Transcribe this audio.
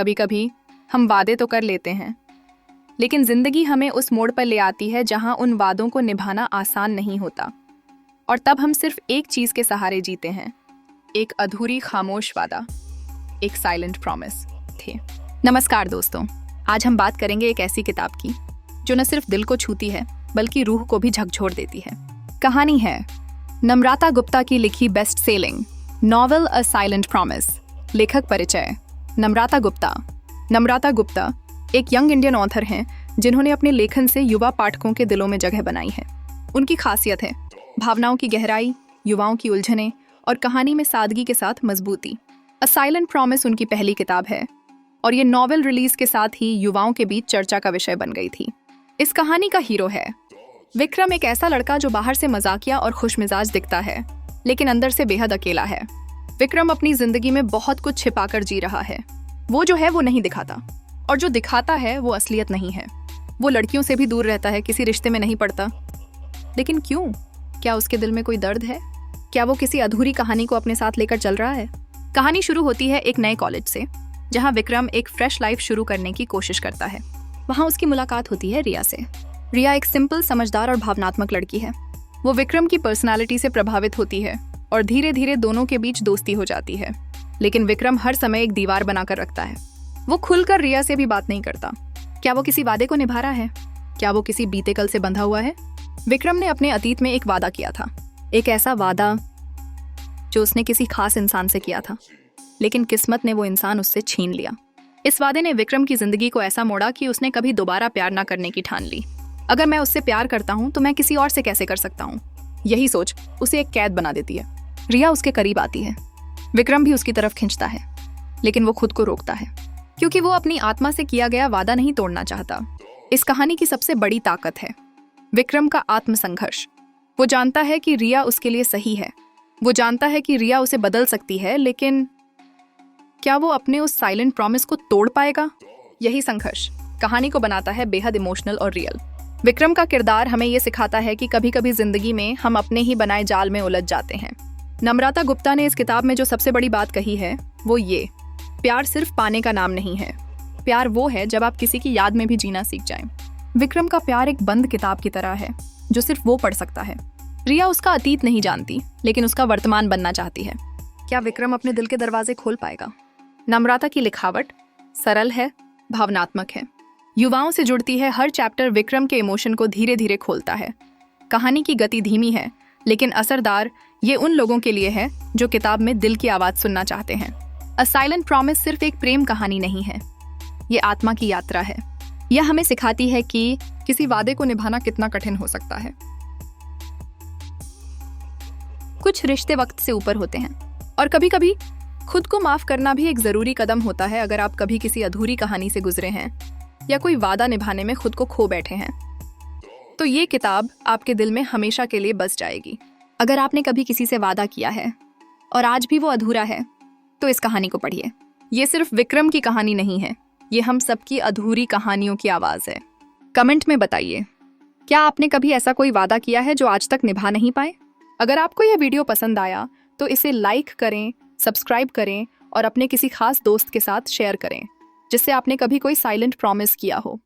कभी कभी हम वादे तो कर लेते हैं, लेकिन जिंदगी हमें उस मोड़ पर ले आती है जहां उन वादों को निभाना आसान नहीं होता, और तब हम सिर्फ एक चीज के सहारे जीते हैं, एक अधूरी खामोश वादा, एक साइलेंट प्रॉमिस थे। नमस्कार दोस्तों, आज हम बात करेंगे एक ऐसी किताब की जो न सिर्फ दिल को छूती है बल्कि रूह को भी झकझोर देती है। कहानी है नम्रता गुप्ता की लिखी best selling novel a silent promise. लेखक परिचय। नम्रता गुप्ता एक यंग इंडियन ऑथर हैं जिन्होंने अपने लेखन से युवा पाठकों के दिलों में जगह बनाई है। उनकी खासियत है भावनाओं की गहराई, युवाओं की उलझनें और कहानी में सादगी के साथ मजबूती। अ साइलेंट प्रॉमिस उनकी पहली किताब है और ये नॉवेल रिलीज के साथ ही युवाओं के बीच चर्चा का विषय बन गई थी। इस कहानी का हीरो है विक्रम, एक ऐसा लड़का जो बाहर से मजाकिया और खुशमिजाज दिखता है लेकिन अंदर से बेहद अकेला है। विक्रम अपनी जिंदगी में बहुत कुछ छिपाकर जी रहा है। वो जो है वो नहीं दिखाता, और जो दिखाता है वो असलियत नहीं है। वो लड़कियों से भी दूर रहता है, किसी रिश्ते में नहीं पड़ता। लेकिन क्यों? क्या उसके दिल में कोई दर्द है? क्या वो किसी अधूरी कहानी को अपने साथ लेकर चल रहा है? कहानी शुरू होती है एक नए कॉलेज से, जहां विक्रम एक फ्रेश लाइफ शुरू करने की कोशिश करता है। वहां उसकी मुलाकात होती है रिया से। रिया एक सिंपल, समझदार और भावनात्मक लड़की है। वो विक्रम की पर्सनालिटी से प्रभावित होती है और धीरे धीरे दोनों के बीच दोस्ती हो जाती है। लेकिन विक्रम हर समय एक दीवार बनाकर रखता है। वो खुलकर रिया से भी बात नहीं करता। क्या वो किसी वादे को निभा रहा है? क्या वो किसी बीते कल से बंधा हुआ है? विक्रम ने अपने अतीत में एक वादा किया था, एक ऐसा वादा जो उसने किसी खास इंसान से किया था, लेकिन किस्मत ने वो इंसान उससे छीन लिया। इस वादे ने विक्रम की जिंदगी को ऐसा मोड़ा कि उसने कभी दोबारा प्यार ना करने की ठान ली। अगर मैं उससे प्यार करता हूँ तो मैं किसी और से कैसे कर सकता हूँ? यही सोच उसे एक कैद बना देती है। रिया उसके करीब आती है, विक्रम भी उसकी तरफ खिंचता है, लेकिन वो खुद को रोकता है क्योंकि वो अपनी आत्मा से किया गया वादा नहीं तोड़ना चाहता। इस कहानी की सबसे बड़ी ताकत है विक्रम का आत्मसंघर्ष। वो जानता है कि रिया उसके लिए सही है, वो जानता है कि रिया उसे बदल सकती है, लेकिन क्या वो अपने उस साइलेंट प्रॉमिस को तोड़ पाएगा? यही संघर्ष कहानी को बनाता है बेहद इमोशनल और रियल। विक्रम का किरदार हमें ये सिखाता है कि कभी कभी जिंदगी में हम अपने ही बनाए जाल में उलझ जाते हैं। नम्रता गुप्ता ने इस किताब में जो सबसे बड़ी बात कही है वो ये: प्यार सिर्फ पाने का नाम नहीं है, प्यार वो है जब आप किसी की याद में भी जीना सीख जाएं। विक्रम का प्यार एक बंद किताब की तरह है जो सिर्फ वो पढ़ सकता है। रिया उसका अतीत नहीं जानती, लेकिन उसका वर्तमान बनना चाहती है। क्या विक्रम अपने दिल के दरवाजे खोल पाएगा? नम्रता की लिखावट सरल है, भावनात्मक है, युवाओं से जुड़ती है। हर चैप्टर विक्रम के इमोशन को धीरे धीरे खोलता है। कहानी की गति धीमी है लेकिन असरदार। ये उन लोगों के लिए है जो किताब में दिल की आवाज सुनना चाहते हैं। अ साइलेंट प्रॉमिस सिर्फ एक प्रेम कहानी नहीं है, ये आत्मा की यात्रा है। यह हमें सिखाती है कि किसी वादे को निभाना कितना कठिन हो सकता है। कुछ रिश्ते वक्त से ऊपर होते हैं, और कभी कभी खुद को माफ करना भी एक जरूरी कदम होता है। अगर आप कभी किसी अधूरी कहानी से गुजरे हैं या कोई वादा निभाने में खुद को खो बैठे हैं, तो ये किताब आपके दिल में हमेशा के लिए बस जाएगी। अगर आपने कभी किसी से वादा किया है और आज भी वो अधूरा है, तो इस कहानी को पढ़िए। ये सिर्फ विक्रम की कहानी नहीं है, ये हम सबकी अधूरी कहानियों की आवाज है। कमेंट में बताइए, क्या आपने कभी ऐसा कोई वादा किया है जो आज तक निभा नहीं पाए? अगर आपको यह वीडियो पसंद आया तो इसे लाइक करें, सब्सक्राइब करें और अपने किसी खास दोस्त के साथ शेयर करें जिससे आपने कभी कोई साइलेंट प्रॉमिस किया हो।